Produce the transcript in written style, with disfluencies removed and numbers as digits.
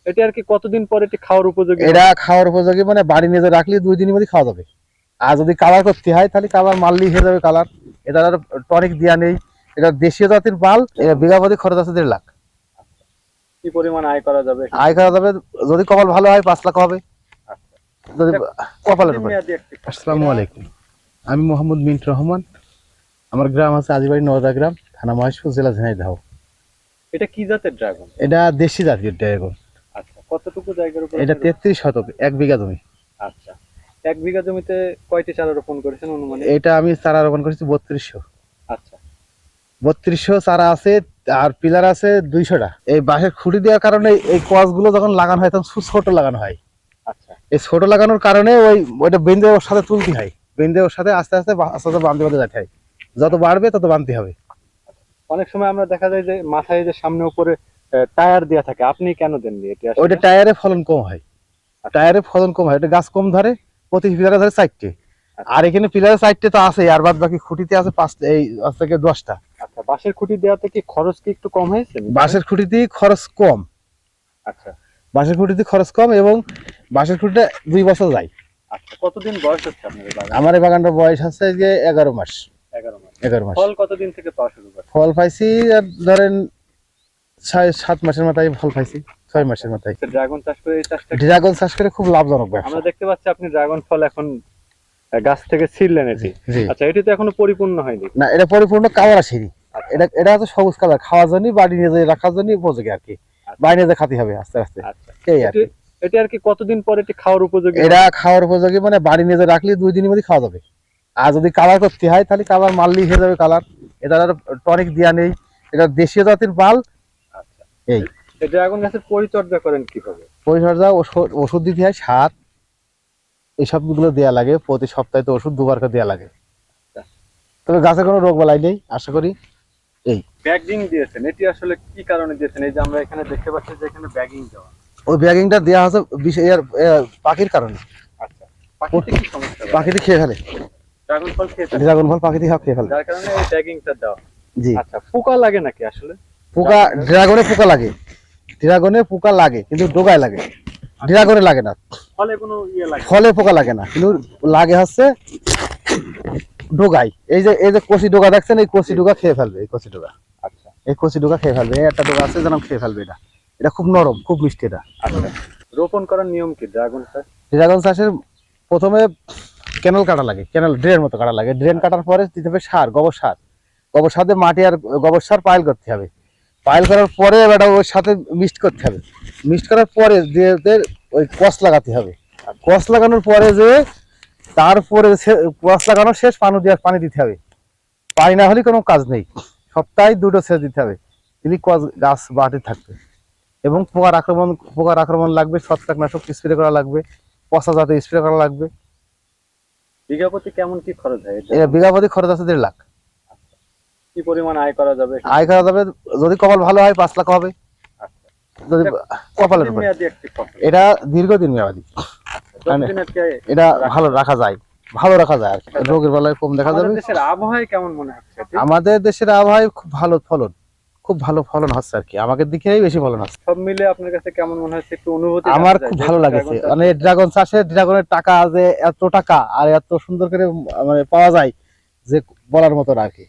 এটা আর কি কতদিন পরে এটি খাওয়ার উপযোগী? এটা খাওয়ার উপযোগী মানে বাড়ি নিয়ে রাখলে 2 দিনের মধ্যে খাওয়া যাবে। আর যদি কালার করতে হয় তাহলে কালার মারলেই হয়ে যাবে কালার। এটা টনিক দেওয়া নেই, এটা দেশীয় জাতির মাল। এটা বিঘা প্রতি খরচ আছে 1.5 লাখ। কি পরিমাণ আয় করা যাবে? আয় করা যাবে যদি কপাল ভালো হয় 5 লাখ হবে। আচ্ছা, যদি কপালের উপর। মেয়াদি একটি ফসল। আসসালামু আলাইকুম, আমি মোহাম্মদ মিন্ট রহমান। আমার গ্রাম আছে আজিবাড়ি নওদা গ্রাম, থানা মহেশপুর, জেলা ঝিনাইদহ। এটা কি জাতের ড্রাগন? এটা দেশি জাতীয় ড্রাগন। আচ্ছা, কতটুকু জায়গার উপর? এটা 33 শতক, 1 বিঘা জমি। আচ্ছা, 1 বিঘা জমিতে কয়টি চারা রোপণ করেছেন অনুমানে? এটা আমি চারা রোপণ করেছি 3200। আচ্ছা, 3200 চারা আছে, আর পিলার আছে 200টা। এই বাঁশের খুঁটি দেওয়ার কারণে এই কসগুলো যখন লাগানো হয় তখন ছোট লাগানো হয়। আচ্ছা, এই ছোট লাগানোর কারণে ওইটা বেঁধে ওর সাথে তুলতে হয়, বেঁধে ওর সাথে আস্তে আস্তে আস্তে আস্তে বাঁধতে বাঁধতে যেতে হয়। যত বাড়বে তত বাঁধতে হবে। অনেক সময় আমরা দেখা যায় যে মাথায় যে সামনে উপরে টায়ার দেওয়া থাকে, আপনি কেন দেননি এটি? আসলে ওইটা টায়ারে ফলন কম হয়, টায়ারে ফলন কম হয়, ওটা গাছ কম ধরে। প্রতি পিলারে ধরে 4টে, আর এখানে পিলারে 4টে তো আছে, আর বাদ বাকি খুঁটিতে আছে 5, এই 5 থেকে 10টা। আচ্ছা, বাঁশের খুঁটি দেওয়াতে কি খরচ কি একটু কম হয়েছে? বাঁশের খুঁটিতে খরচ কম। আচ্ছা, বাঁশের খুঁটিতে খরচ কম এবং বাঁশের খুঁটিটা 2 বছর যায়। আচ্ছা, কতদিন বয়স হচ্ছে আপনার এই বাগান? আমার এই বাগানটার বয়স আছে যে 11 মাস। 11 মাস। 11 মাস। ফল কতদিন থেকে পাওয়া শুরু করে? ফল পাইছি আর ধরেন 6-7 মাসের মাথায় ফল পাইছি, 6 মাসের মাথায়। ড্রাগন চাষ করে, এই চাষটা ড্রাগন চাষ করে খুব লাভজনক ব্যবসা। আমরা দেখতে পাচ্ছি আপনি ড্রাগন ফল এখন গাছ থেকে ছিঁড়লেন এটি। জি। আচ্ছা, এটি তো এখনো পরিপূর্ণ হয়নি। না, এটা পরিপূর্ণ কালার আসেনি। এটা হচ্ছে সবুজ কালার, খাওয়ার জন্য, বাড়ি নিয়ে যেয়ে রাখার জন্য উপযোগী আর কি। বাড়ি নিয়ে যেয়ে খাতে হবে আস্তে আস্তে, আচ্ছা, এই আর কি। এটি আর কি কতদিন পরে এটি খাওয়ার উপযোগী? এটা খাওয়ার উপযোগী মানে বাড়ি নিয়ে যেয়ে রাখলে 2 দিনের মধ্যে খাওয়া যাবে। আর যদি কালার করতে হয় তাহলে কালার মারলেই হয়ে যাবে কালার। এটা টনিক দেওয়া নেই, এটা দেশীয় জাতির মাল। আচ্ছা, এই এই ড্রাগন গাছের পরিচর্যা করেন কিভাবে? পরিচর্যা, ওষুধ দিতে হয়, সার, এই সবগুলো দেওয়া লাগে। প্রতি সপ্তাহে তো ওষুধ 2বার করে দেওয়া লাগে। তবে গাছে কোনো রোগ বালাই নেই আশা করি। এই ব্যাগিং দিয়েছেন, এটি আসলে কি কারণে দিয়েছেন? এই যে আমরা এখানে দেখতে পাচ্ছি যে এখানে ব্যাগিং দেওয়া। ওই ব্যাগিংটা দেওয়া হচ্ছে পাখির কারণে। আচ্ছা, পাখিতে কি সমস্যা? পাখিতে খেয়ে ফেলে, ড্রাগন ফল খেয়ে ফেলে, ড্রাগন ফল পাখিতে খেয়ে ফেলে, যার কারণে এই ব্যাগিংটা দেওয়া। জি। আচ্ছা, পোকা লাগে নাকি আসলে? পোকা, ড্রাগনে পোকা লাগে, ড্রাগনে পোকা লাগে কিন্তু ডোগায় লাগে, ড্রাগনে লাগে না। ফলে কোনো ইয়ে লাগে? ফলে পোকা লাগে না, কিন্তু লাগে হচ্ছে ডোগায়। এই যে কচি ডোগা দেখছেন, এই কচি ডোগা খেয়ে ফেলবে, এই কচি ডোগা। আচ্ছা, এই কচি ডোগা খেয়ে ফেলবে। এই একটা ডোগা আছে যেন খেয়ে ফেলবে। এটা এটা খুব নরম, খুব মিষ্টি। এটা আচ্ছা, রোপণ করার নিয়ম কি ড্রাগন চাষ? ড্রাগন চাষের প্রথমে ক্যানেল কাটা লাগে, ক্যানেল ড্রেন মতো কাটা লাগে। ড্রেন কাটার পরে দিতে হবে সার, গোবর সার। গোবর সার দিয়ে মাটি আর গোবর সার পাইল করতে হবে। পাইল করার পরে এটা ওর সাথে মিক্সড করতে হবে। মিক্সড করার পরে দিয়ে ওই কস লাগাতে হবে। কস লাগানোর পরে যে তারপরে কস লাগানো শেষ, পানি দিতে হবে। পানি না হলে কোনো কাজ নেই। সপ্তাহে 2টো সেচ দিতে হবে, কিন্তু গাছ বাড়তে থাকবে। এবং পোকার আক্রমণ লাগবে, ছত্রাকনাশক স্প্রে করা লাগবে, পচা জাতীয় স্প্রে করা লাগবে। বিঘা প্রতি কেমন কি খরচ হয়? এটা বিঘা প্রতি খরচ আছে 1.5 লাখ। কি পরিমাণ আয় করা যাবে? আয় করা যাবে যদি কপাল ভালো হয় 5 লাখ হবে। আচ্ছা, যদি কপালের উপর। মেয়াদি একটি ফসল। এটা দীর্ঘদিন মেয়াদি, যতদিন আর কি এটা ভালো রাখা যায়, ভালো রাখা যায় আর কি। রোগের বেলায় কম দেখা যাবে। আমাদের দেশের আবহাওয়া কেমন মনে হচ্ছে? আমাদের দেশের আবহাওয়ায় খুব ভালো ফলন, খুব ভালো ফলন হচ্ছে আর কি। আমাদের দিকেই বেশি ফলন হচ্ছে। সব মিলে আপনার কাছে কেমন মনে হচ্ছে? একটু অনুভূতি। আমার খুব ভালো লাগেছে, মানে ড্রাগন চাষে ড্রাগনের টাকা যে এত টাকা আর এত সুন্দর করে মানে পাওয়া যায় যে বলার মতো আর কি।